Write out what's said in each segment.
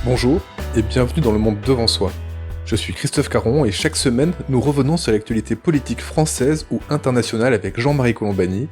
Bonjour et bienvenue dans le monde devant soi. Je suis Christophe Caron et chaque semaine, nous revenons sur l'actualité politique française ou internationale avec Jean-Marie Colombani,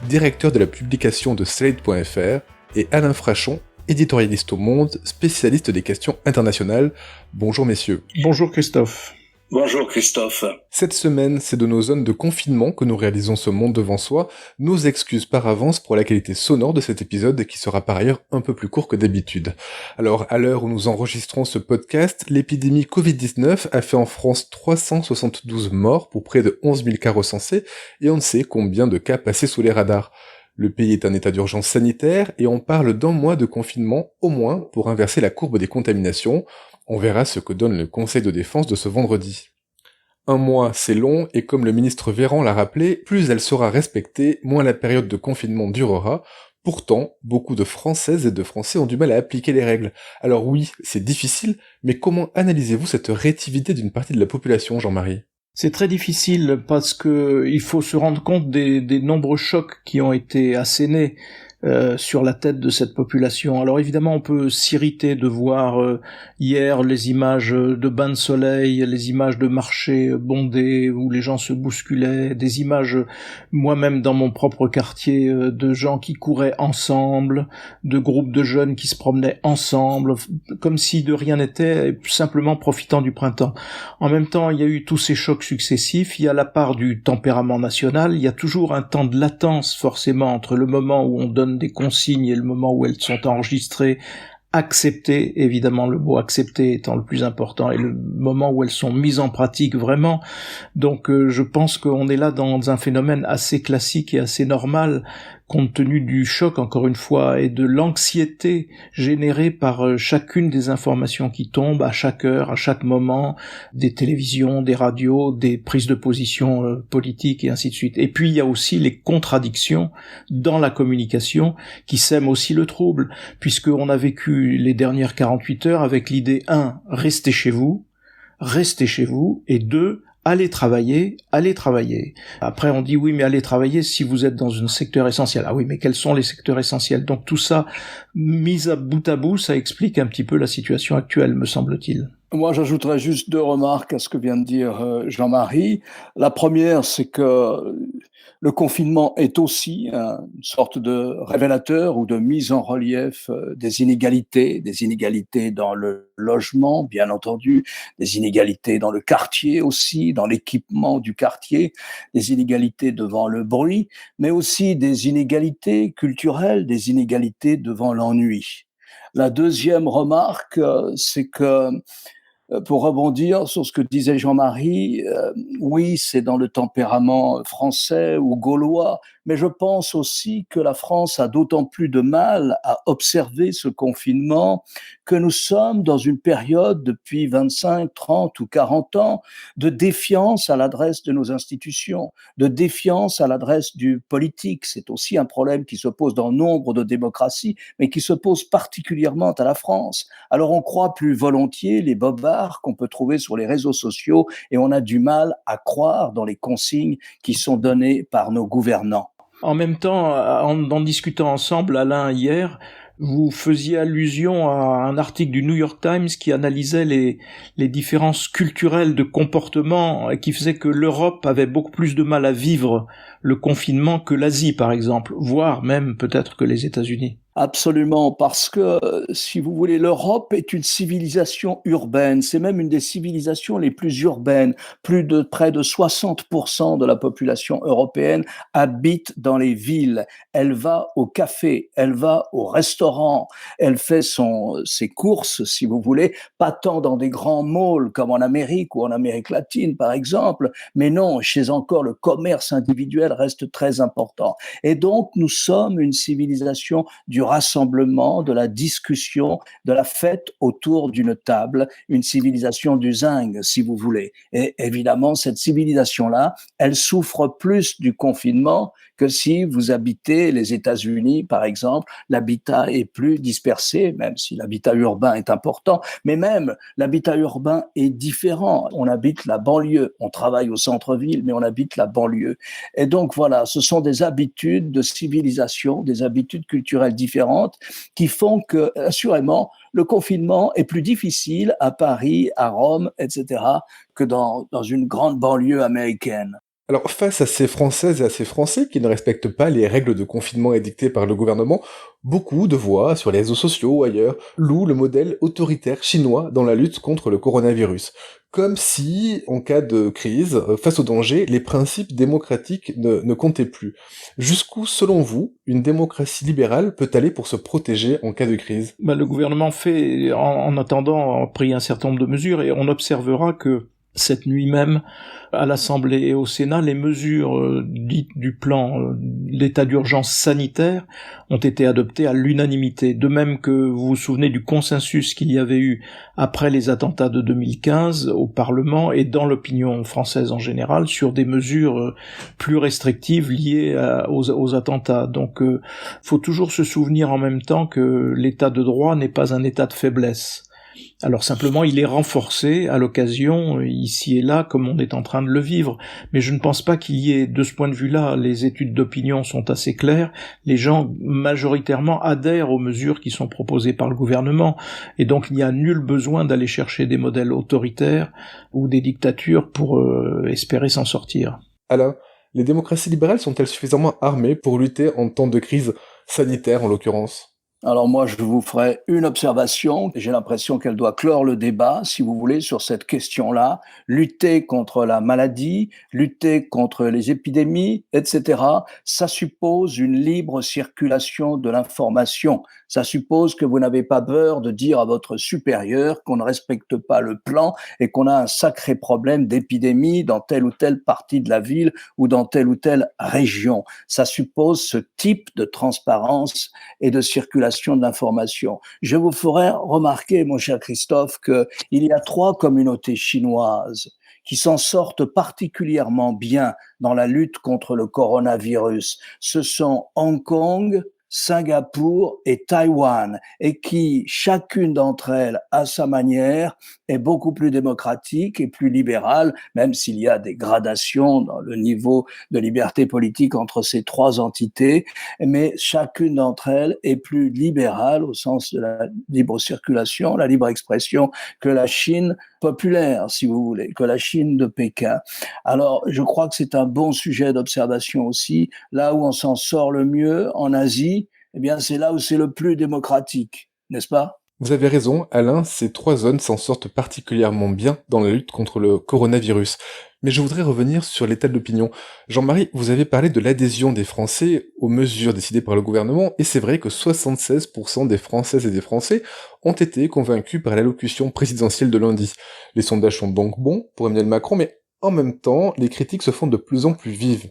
directeur de la publication de Slate.fr, et Alain Frachon, éditorialiste au Monde, spécialiste des questions internationales. Bonjour messieurs. Bonjour Christophe. Bonjour Christophe. Cette semaine, c'est de nos zones de confinement que nous réalisons ce monde devant soi. Nos excuses par avance pour la qualité sonore de cet épisode qui sera par ailleurs un peu plus court que d'habitude. Alors, à l'heure où nous enregistrons ce podcast, l'épidémie Covid-19 a fait en France 372 morts pour près de 11 000 cas recensés et on ne sait combien de cas passés sous les radars. Le pays est en état d'urgence sanitaire et on parle d'1 mois de confinement au moins pour inverser la courbe des contaminations. On verra ce que donne le Conseil de défense de ce vendredi. 1 mois, c'est long, et comme le ministre Véran l'a rappelé, plus elle sera respectée, moins la période de confinement durera. Pourtant, beaucoup de Françaises et de Français ont du mal à appliquer les règles. Alors oui, c'est difficile, mais comment analysez-vous cette rétivité d'une partie de la population, Jean-Marie ? C'est très difficile parce que il faut se rendre compte des nombreux chocs qui ont été assénés sur la tête de cette population. Alors évidemment, on peut s'irriter de voir hier les images de bains de soleil, les images de marchés bondés où les gens se bousculaient, des images, moi-même dans mon propre quartier, de gens qui couraient ensemble, de groupes de jeunes qui se promenaient ensemble, comme si de rien n'était, simplement profitant du printemps. En même temps, il y a eu tous ces chocs successifs, il y a la part du tempérament national, il y a toujours un temps de latence forcément entre le moment où on donne des consignes et le moment où elles sont enregistrées, acceptées, évidemment le mot accepter étant le plus important, et le moment où elles sont mises en pratique vraiment. Donc je pense qu'on est là dans un phénomène assez classique et assez normal, compte tenu du choc, encore une fois, et de l'anxiété générée par chacune des informations qui tombent à chaque heure, à chaque moment, des télévisions, des radios, des prises de position politiques et ainsi de suite. Et puis il y a aussi les contradictions dans la communication qui sèment aussi le trouble, puisqu'on a vécu les dernières 48 heures avec l'idée 1, restez chez vous, et 2, allez travailler. Après, on dit oui, mais allez travailler si vous êtes dans un secteur essentiel. Ah oui, mais quels sont les secteurs essentiels ? Donc tout ça, mis à bout, ça explique un petit peu la situation actuelle, me semble-t-il. Moi, j'ajouterais juste 2 remarques à ce que vient de dire Jean-Marie. La première, c'est que le confinement est aussi une sorte de révélateur ou de mise en relief des inégalités dans le logement, bien entendu, des inégalités dans le quartier aussi, dans l'équipement du quartier, des inégalités devant le bruit, mais aussi des inégalités culturelles, des inégalités devant l'ennui. La deuxième remarque, c'est que pour rebondir sur ce que disait Jean-Marie, oui, c'est dans le tempérament français ou gaulois, mais je pense aussi que la France a d'autant plus de mal à observer ce confinement que nous sommes dans une période depuis 25, 30 ou 40 ans de défiance à l'adresse de nos institutions, de défiance à l'adresse du politique. C'est aussi un problème qui se pose dans nombre de démocraties, mais qui se pose particulièrement à la France. Alors on croit plus volontiers les bobards qu'on peut trouver sur les réseaux sociaux et on a du mal à croire dans les consignes qui sont données par nos gouvernants. En même temps, en discutant ensemble, Alain, hier, vous faisiez allusion à un article du New York Times qui analysait les différences culturelles de comportement et qui faisait que l'Europe avait beaucoup plus de mal à vivre le confinement que l'Asie, par exemple, voire même peut-être que les États-Unis. Absolument, parce que, si vous voulez, l'Europe est une civilisation urbaine. C'est même une des civilisations les plus urbaines. Près de 60% de la population européenne habite dans les villes. Elle va au café, elle va au restaurant, elle fait ses courses, si vous voulez, pas tant dans des grands malls comme en Amérique ou en Amérique latine, par exemple, mais non, chez encore le commerce individuel reste très important. Et donc, nous sommes une civilisation du rassemblement, de la discussion, de la fête autour d'une table, une civilisation du zinc, si vous voulez. Et évidemment, cette civilisation-là, elle souffre plus du confinement que si vous habitez les États-Unis, par exemple. L'habitat est plus dispersé, même si l'habitat urbain est important, mais même l'habitat urbain est différent. On habite la banlieue, on travaille au centre-ville, mais on habite la banlieue. Et donc voilà, ce sont des habitudes de civilisation, des habitudes culturelles différentes différentes qui font que, assurément, le confinement est plus difficile à Paris, à Rome, etc., que dans une grande banlieue américaine. Alors, face à ces Françaises et à ces Français qui ne respectent pas les règles de confinement édictées par le gouvernement, beaucoup de voix, sur les réseaux sociaux ou ailleurs, louent le modèle autoritaire chinois dans la lutte contre le coronavirus. Comme si, en cas de crise, face au danger, les principes démocratiques ne comptaient plus. Jusqu'où, selon vous, une démocratie libérale peut aller pour se protéger en cas de crise ? Le gouvernement fait, en attendant, a pris un certain nombre de mesures, et on observera que cette nuit même, à l'Assemblée et au Sénat, les mesures dites du plan l'état d'urgence sanitaire ont été adoptées à l'unanimité. De même que vous vous souvenez du consensus qu'il y avait eu après les attentats de 2015 au Parlement et dans l'opinion française en général sur des mesures plus restrictives liées aux attentats. Donc, faut toujours se souvenir en même temps que l'état de droit n'est pas un état de faiblesse. Alors simplement, il est renforcé à l'occasion, ici et là, comme on est en train de le vivre. Mais je ne pense pas qu'il y ait, de ce point de vue-là, les études d'opinion sont assez claires. Les gens, majoritairement, adhèrent aux mesures qui sont proposées par le gouvernement. Et donc, il n'y a nul besoin d'aller chercher des modèles autoritaires ou des dictatures pour espérer s'en sortir. Alain, les démocraties libérales sont-elles suffisamment armées pour lutter en temps de crise sanitaire, en l'occurrence ? Alors moi, je vous ferai une observation. J'ai l'impression qu'elle doit clore le débat, si vous voulez, sur cette question-là. Lutter contre la maladie, lutter contre les épidémies, etc., ça suppose une libre circulation de l'information. Ça suppose que vous n'avez pas peur de dire à votre supérieur qu'on ne respecte pas le plan et qu'on a un sacré problème d'épidémie dans telle ou telle partie de la ville ou dans telle ou telle région. Ça suppose ce type de transparence et de circulation de l'information. Je vous ferai remarquer, mon cher Christophe, qu'il y a 3 communautés chinoises qui s'en sortent particulièrement bien dans la lutte contre le coronavirus. Ce sont Hong Kong, Singapour et Taïwan, et qui, chacune d'entre elles, à sa manière, est beaucoup plus démocratique et plus libérale, même s'il y a des gradations dans le niveau de liberté politique entre ces 3 entités, mais chacune d'entre elles est plus libérale au sens de la libre circulation, la libre expression, que la Chine populaire, si vous voulez, que la Chine de Pékin. Alors, je crois que c'est un bon sujet d'observation aussi. Là où on s'en sort le mieux, en Asie, eh bien, c'est là où c'est le plus démocratique, n'est-ce pas ? Vous avez raison, Alain, ces 3 zones s'en sortent particulièrement bien dans la lutte contre le coronavirus. Mais je voudrais revenir sur l'état de l'opinion. Jean-Marie, vous avez parlé de l'adhésion des Français aux mesures décidées par le gouvernement, et c'est vrai que 76% des Françaises et des Français ont été convaincus par l'allocution présidentielle de lundi. Les sondages sont donc bons pour Emmanuel Macron, mais en même temps, les critiques se font de plus en plus vives.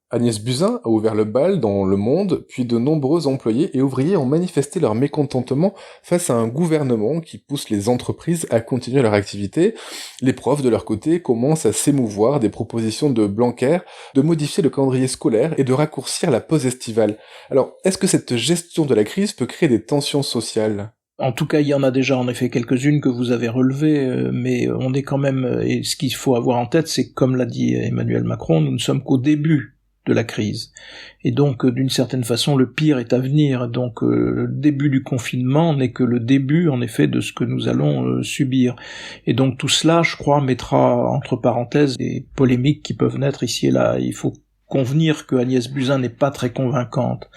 Agnès Buzyn a ouvert le bal dans Le Monde, puis de nombreux employés et ouvriers ont manifesté leur mécontentement face à un gouvernement qui pousse les entreprises à continuer leur activité. Les profs, de leur côté, commencent à s'émouvoir des propositions de Blanquer de modifier le calendrier scolaire et de raccourcir la pause estivale. Alors, est-ce que cette gestion de la crise peut créer des tensions sociales ? En tout cas, il y en a déjà en effet quelques-unes que vous avez relevées, mais on est quand même, et ce qu'il faut avoir en tête, c'est que, comme l'a dit Emmanuel Macron, nous ne sommes qu'au début de la crise. Et donc, d'une certaine façon, le pire est à venir. Donc, le début du confinement n'est que le début, en effet, de ce que nous allons subir. Et donc, tout cela, je crois, mettra entre parenthèses des polémiques qui peuvent naître ici et là. Il faut convenir que Agnès Buzyn n'est pas très convaincante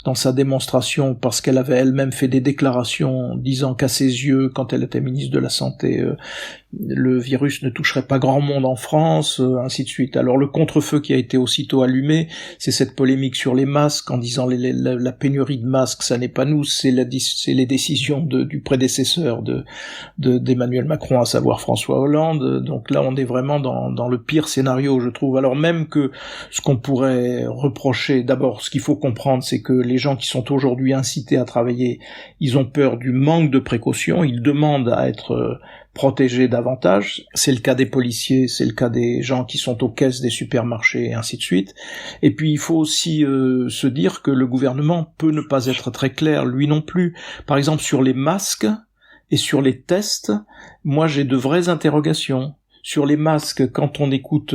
dans sa démonstration, parce qu'elle avait elle-même fait des déclarations disant qu'à ses yeux, quand elle était ministre de la Santé, le virus ne toucherait pas grand monde en France, ainsi de suite. Alors le contre-feu qui a été aussitôt allumé, c'est cette polémique sur les masques, en disant la pénurie de masques, ça n'est pas nous, c'est les décisions du prédécesseur d'Emmanuel Macron, à savoir François Hollande. Donc là, on est vraiment dans le pire scénario, je trouve. Alors même que ce qu'on pourrait reprocher, d'abord, ce qu'il faut comprendre, c'est que les gens qui sont aujourd'hui incités à travailler, ils ont peur du manque de précautions, ils demandent à être protégés davantage. C'est le cas des policiers, c'est le cas des gens qui sont aux caisses des supermarchés, et ainsi de suite. Et puis il faut aussi se dire que le gouvernement peut ne pas être très clair, lui non plus. Par exemple, sur les masques et sur les tests, moi j'ai de vraies interrogations. Sur les masques, quand on écoute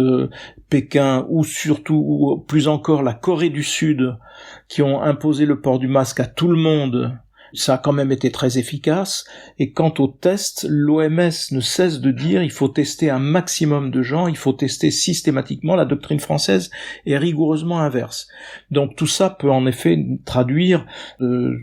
Pékin ou surtout, ou plus encore la Corée du Sud, qui ont imposé le port du masque à tout le monde, ça a quand même été très efficace. Et quant aux tests, l'OMS ne cesse de dire il faut tester un maximum de gens, il faut tester systématiquement. La doctrine française est rigoureusement inverse. Donc tout ça peut en effet traduire,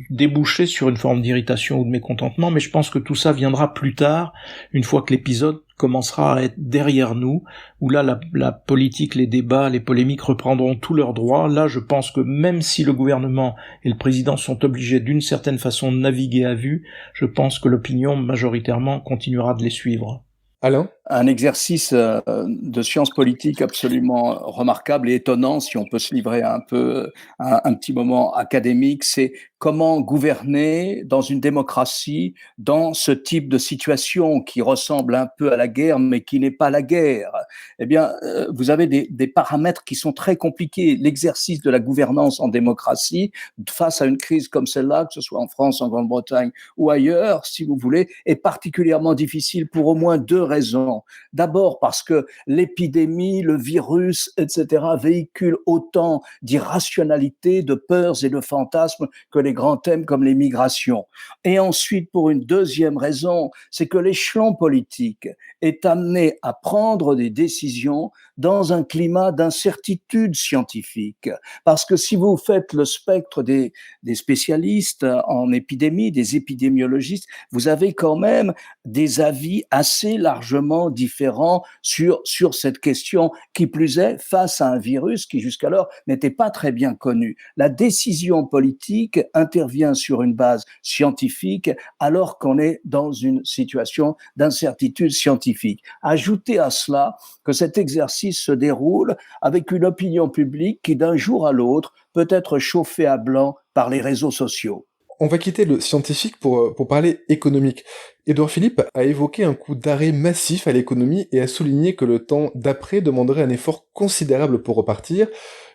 déboucher sur une forme d'irritation ou de mécontentement, mais je pense que tout ça viendra plus tard, une fois que l'épisode commencera à être derrière nous, où là la politique, les débats, les polémiques reprendront tous leurs droits. Là, je pense que même si le gouvernement et le président sont obligés d'une certaine façon de naviguer à vue, je pense que l'opinion majoritairement continuera de les suivre. Alain ? Un exercice de science politique absolument remarquable et étonnant, si on peut se livrer un peu un petit moment académique, c'est comment gouverner dans une démocratie dans ce type de situation qui ressemble un peu à la guerre, mais qui n'est pas la guerre. Eh bien, vous avez des paramètres qui sont très compliqués. L'exercice de la gouvernance en démocratie face à une crise comme celle-là, que ce soit en France, en Grande-Bretagne ou ailleurs, si vous voulez, est particulièrement difficile pour au moins deux raisons. D'abord parce que l'épidémie, le virus, etc., véhiculent autant d'irrationalité, de peurs et de fantasmes que les grands thèmes comme les migrations. Et ensuite, pour une deuxième raison, c'est que l'échelon politique est amené à prendre des décisions dans un climat d'incertitude scientifique. Parce que si vous faites le spectre des spécialistes en épidémie, des épidémiologistes, vous avez quand même des avis assez largement différents sur cette question, qui plus est face à un virus qui jusqu'alors n'était pas très bien connu. La décision politique intervient sur une base scientifique alors qu'on est dans une situation d'incertitude scientifique. Ajoutez à cela que cet exercice se déroule avec une opinion publique qui d'un jour à l'autre peut être chauffée à blanc par les réseaux sociaux. On va quitter le scientifique pour parler économique. Édouard Philippe a évoqué un coup d'arrêt massif à l'économie et a souligné que le temps d'après demanderait un effort considérable pour repartir.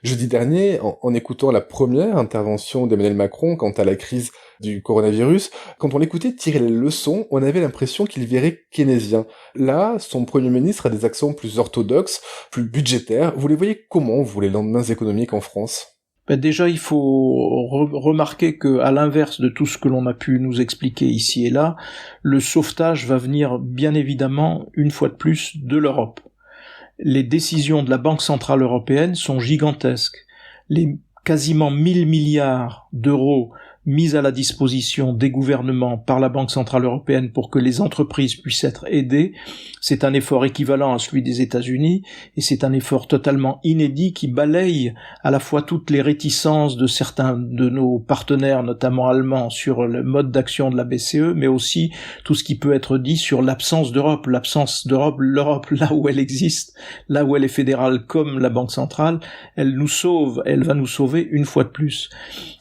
Jeudi dernier, en écoutant la première intervention d'Emmanuel Macron quant à la crise du coronavirus, quand on l'écoutait tirer les leçons, on avait l'impression qu'il virait keynésien. Là, son Premier ministre a des accents plus orthodoxes, plus budgétaires. Vous les voyez comment, vous, les lendemains économiques en France ? Déjà, il faut remarquer que, à l'inverse de tout ce que l'on a pu nous expliquer ici et là, le sauvetage va venir bien évidemment, une fois de plus, de l'Europe. Les décisions de la Banque centrale européenne sont gigantesques. Les quasiment 1000 milliards d'euros mis à la disposition des gouvernements par la Banque centrale européenne pour que les entreprises puissent être aidées, c'est un effort équivalent à celui des États-Unis, et c'est un effort totalement inédit qui balaye à la fois toutes les réticences de certains de nos partenaires, notamment allemands, sur le mode d'action de la BCE, mais aussi tout ce qui peut être dit sur l'absence d'Europe. L'absence d'Europe, l'Europe là où elle existe, là où elle est fédérale comme la Banque centrale, elle nous sauve, elle va nous sauver une fois de plus.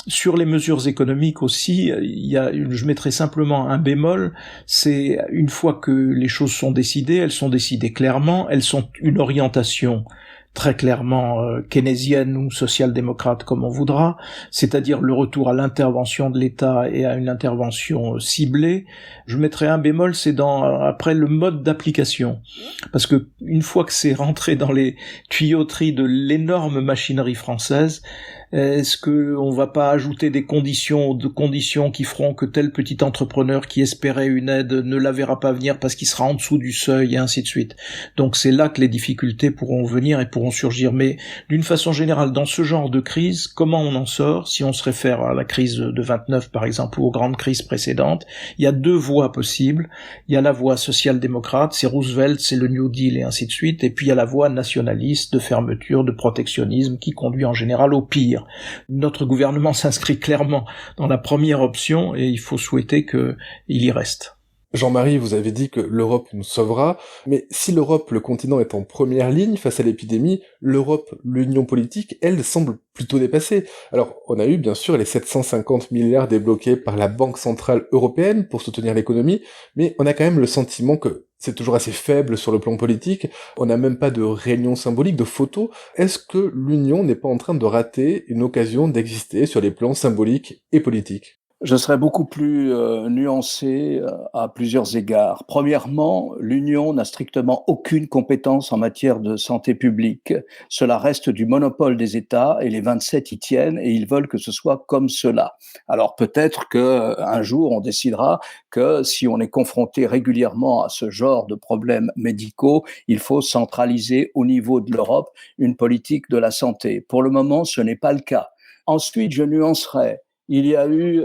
Sur les mesures économiques aussi, je mettrai simplement un bémol, c'est une fois que les choses sont décidées, elles sont décidées clairement, elles sont une orientation très clairement keynésienne ou social-démocrate comme on voudra, c'est-à-dire le retour à l'intervention de l'État et à une intervention ciblée. Je mettrai un bémol, c'est après le mode d'application, parce que une fois que c'est rentré dans les tuyauteries de l'énorme machinerie française, est-ce que on va pas ajouter des conditions qui feront que tel petit entrepreneur qui espérait une aide ne la verra pas venir parce qu'il sera en dessous du seuil et ainsi de suite. Donc c'est là que les difficultés pourront venir et pourront surgir. Mais d'une façon générale, dans ce genre de crise, comment on en sort? Si on se réfère à la crise de 29 par exemple ou aux grandes crises précédentes, il y a deux voies possibles. Il y a la voie social-démocrate, c'est Roosevelt, c'est le New Deal et ainsi de suite. Et puis il y a la voie nationaliste de fermeture, de protectionnisme qui conduit en général au pire. Notre gouvernement s'inscrit clairement dans la première option et il faut souhaiter qu'il y reste. Jean-Marie, vous avez dit que l'Europe nous sauvera, mais si l'Europe, le continent, est en première ligne face à l'épidémie, l'Europe, l'union politique, elle, semble plutôt dépassée. Alors, on a eu bien sûr les 750 milliards débloqués par la Banque centrale européenne pour soutenir l'économie, mais on a quand même le sentiment que c'est toujours assez faible sur le plan politique, on n'a même pas de réunion symbolique, de photos. Est-ce que l'Union n'est pas en train de rater une occasion d'exister sur les plans symboliques et politiques ? Je serais beaucoup plus nuancé à plusieurs égards. Premièrement, l'Union n'a strictement aucune compétence en matière de santé publique. Cela reste du monopole des États et les 27 y tiennent et ils veulent que ce soit comme cela. Alors peut-être qu'un jour on décidera que si on est confronté régulièrement à ce genre de problèmes médicaux, il faut centraliser au niveau de l'Europe une politique de la santé. Pour le moment, ce n'est pas le cas. Ensuite, je nuancerai. Il y a eu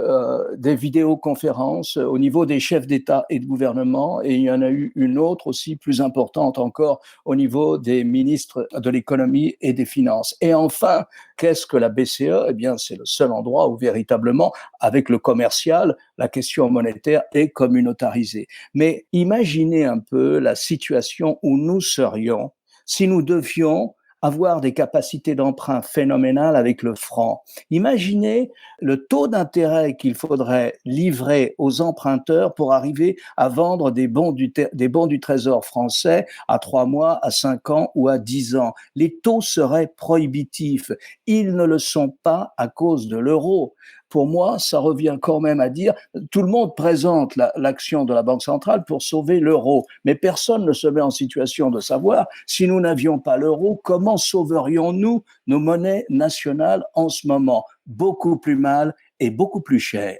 des vidéoconférences au niveau des chefs d'État et de gouvernement et il y en a eu une autre aussi plus importante encore au niveau des ministres de l'économie et des finances. Et enfin, qu'est-ce que la BCE ? Eh bien, c'est le seul endroit où véritablement, avec le commercial, la question monétaire est communautarisée. Mais imaginez un peu la situation où nous serions si nous devions avoir des capacités d'emprunt phénoménales avec le franc. Imaginez le taux d'intérêt qu'il faudrait livrer aux emprunteurs pour arriver à vendre des bons du Trésor français à 3 mois, à 5 ans ou à 10 ans. Les taux seraient prohibitifs. Ils ne le sont pas à cause de l'euro. Pour moi, ça revient quand même à dire, tout le monde présente l'action de la Banque centrale pour sauver l'euro, mais personne ne se met en situation de savoir, si nous n'avions pas l'euro, comment sauverions-nous nos monnaies nationales en ce moment ? Beaucoup plus mal et beaucoup plus cher.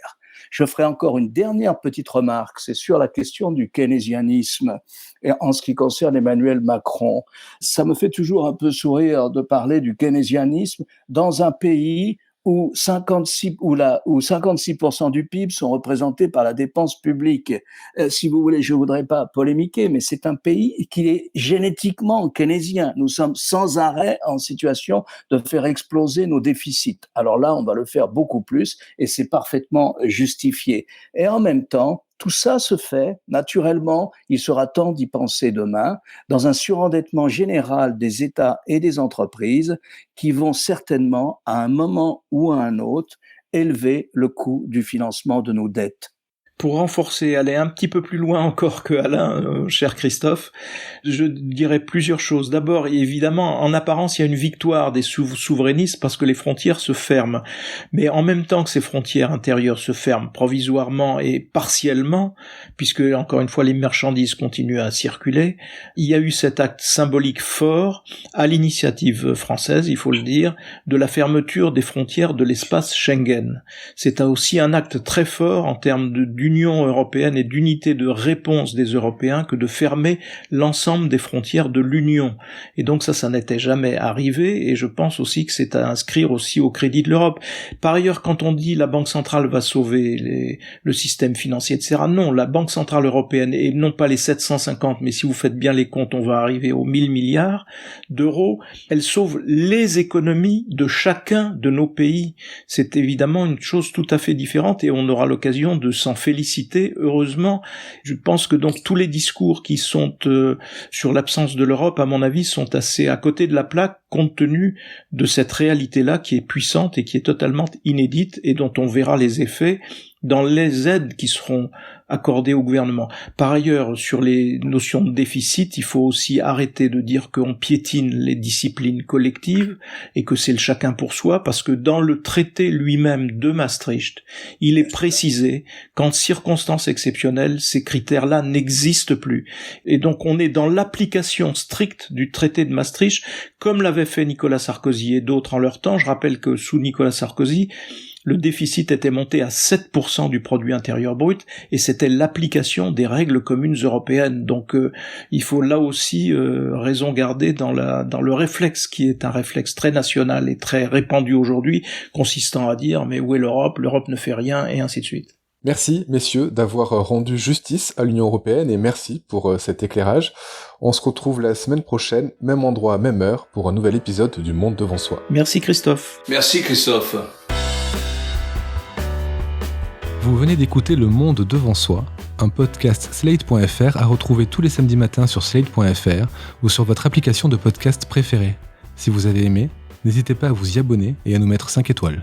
Je ferai encore une dernière petite remarque, c'est sur la question du keynésianisme et en ce qui concerne Emmanuel Macron. Ça me fait toujours un peu sourire de parler du keynésianisme dans un pays où 56% du PIB sont représentés par la dépense publique. Si vous voulez, je voudrais pas polémiquer, mais c'est un pays qui est génétiquement keynésien. Nous sommes sans arrêt en situation de faire exploser nos déficits. Alors là, on va le faire beaucoup plus et c'est parfaitement justifié. Et en même temps, tout ça se fait naturellement, il sera temps d'y penser demain, dans un surendettement général des États et des entreprises qui vont certainement, à un moment ou à un autre, élever le coût du financement de nos dettes. Pour renforcer, aller un petit peu plus loin encore que Alain, cher Christophe, je dirais plusieurs choses. D'abord, évidemment, en apparence, il y a une victoire des souverainistes parce que les frontières se ferment. Mais en même temps que ces frontières intérieures se ferment provisoirement et partiellement, puisque, encore une fois, les marchandises continuent à circuler, il y a eu cet acte symbolique fort, à l'initiative française, il faut le dire, de la fermeture des frontières de l'espace Schengen. C'est aussi un acte très fort en termes d'union européenne et d'unité de réponse des Européens que de fermer l'ensemble des frontières de l'Union. Et donc ça n'était jamais arrivé, et je pense aussi que c'est à inscrire aussi au crédit de l'Europe. Par ailleurs, quand on dit la Banque centrale va sauver le système financier, etc., non, la Banque centrale européenne, et non pas les 750, mais si vous faites bien les comptes, on va arriver aux 1000 milliards d'euros, elle sauve les économies de chacun de nos pays. C'est évidemment une chose tout à fait différente, et on aura l'occasion de s'en féliciter, heureusement. Je pense que donc tous les discours qui sont sur l'absence de l'Europe, à mon avis, sont assez à côté de la plaque, compte tenu de cette réalité-là qui est puissante et qui est totalement inédite et dont on verra les effets dans les aides qui seront accordées au gouvernement. Par ailleurs, sur les notions de déficit, il faut aussi arrêter de dire qu'on piétine les disciplines collectives et que c'est le chacun pour soi, parce que dans le traité lui-même de Maastricht, il est précisé qu'en circonstances exceptionnelles, ces critères-là n'existent plus. Et donc on est dans l'application stricte du traité de Maastricht, comme l'avait fait Nicolas Sarkozy et d'autres en leur temps. Je rappelle que sous Nicolas Sarkozy, le déficit était monté à 7% du produit intérieur brut, et c'était l'application des règles communes européennes. Donc il faut là aussi raison garder dans le réflexe qui est un réflexe très national et très répandu aujourd'hui, consistant à dire mais où est l'Europe ? L'Europe ne fait rien, et ainsi de suite. Merci, messieurs, d'avoir rendu justice à l'Union européenne, et merci pour cet éclairage. On se retrouve la semaine prochaine, même endroit, même heure, pour un nouvel épisode du Monde devant soi. Merci Christophe. Merci Christophe. Vous venez d'écouter Le Monde devant soi, un podcast Slate.fr à retrouver tous les samedis matins sur Slate.fr ou sur votre application de podcast préférée. Si vous avez aimé, n'hésitez pas à vous y abonner et à nous mettre 5 étoiles.